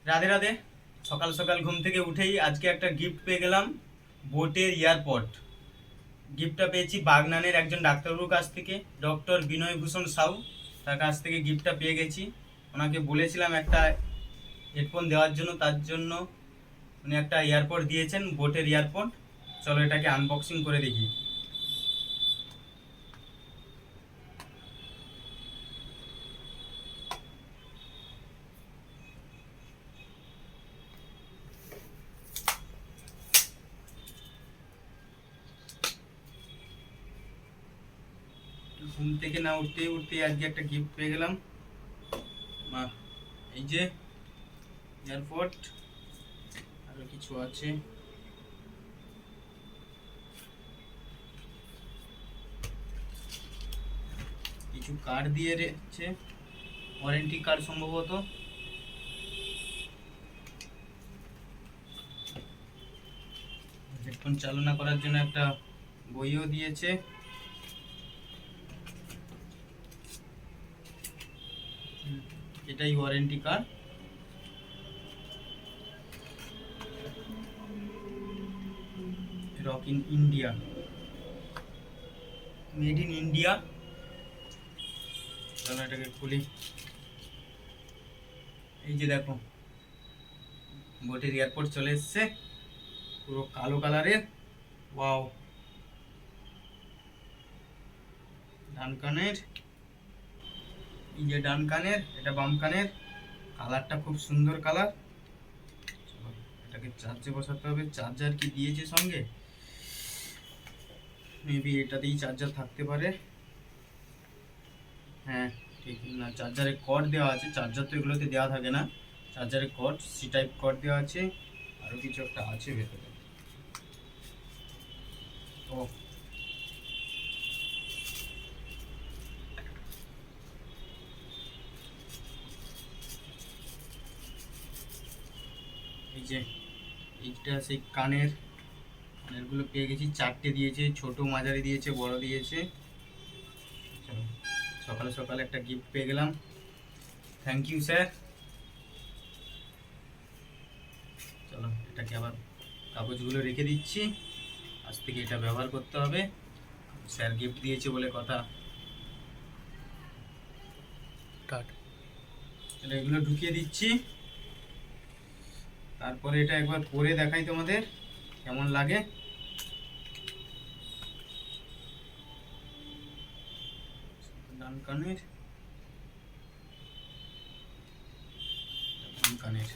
রাধে রাধে। সকাল সকাল ঘুম থেকে উঠেই আজকে একটা গিফট পেয়ে গেলাম, বোটের এয়ারপড। গিফটটা পেয়েছি বাগনানের একজন ডাক্তারবাবুর কাছ থেকে, ডক্টর বিনয় ভূষণ সাউ। তার কাছ থেকে গিফটটা পেয়ে গেছি। ওনাকে বলেছিলাম একটা হেডফোন দেওয়ার জন্য, তার জন্য উনি একটা এয়ারপড দিয়েছেন, বোটের এয়ারপড। চলো এটাকে আনবক্সিং করে দেখি। ঘুম থেকে না উঠতে উঠতে আজকে একটা গিফট পেয়ে গেলাম। মা, এই যে এয়ারপড, আরো কিছু আছে। কিছু কার্ড দিয়ে রেখেছে, ওয়ারেন্টি কার্ড সম্ভবত। হেডফোন চালনা করার জন্য একটা বইও দিয়েছে। এটাই warranty card. Rock in India, made in India. চলো এটাকে খুলি। এই যে দেখো, বোটের এয়ারপোর্ট চলে এসছে, পুরো কালো কালারের। ওয়াও। ডান কানের, এই যে ডান কানের, এটা বাম কানের। কালারটা খুব সুন্দর কালার। চলো এটাকে চার্জে বসাতে হবে। চার্জার কি দিয়েছে সঙ্গে? মেবি এটাতেই চার্জার থাকতে পারে। হ্যাঁ ঠিক না, চার্জারে কর্ড দেওয়া আছে। চার্জার তো এগুলোতে দেওয়া থাকে না। চার্জারে কর্ড, সি টাইপ কর্ড দেওয়া আছে। আরও কিছু একটা আছে ভেতরে। ও, এই যে এইটা সেই কানের, কানেরগুলো পেয়ে গেছি। চারটে দিয়েছে, ছোট মাঝারি দিয়েছে, বড় দিয়েছে। চলো, সকালে সকালে একটা গিফট পেয়ে গেলাম। Thank you sir. চলো এটাকে আবার কাগজগুলো রেখে দিচ্ছি। আজ থেকে এটা ব্যবহার করতে হবে। স্যার গিফট দিয়েছে বলে কথা। তাহলে এগুলো ঢুকিয়ে দিচ্ছি। তারপরে এটা একবার পরে দেখাই তোমাদের কেমন লাগে। ডান কানের, ডান কানের।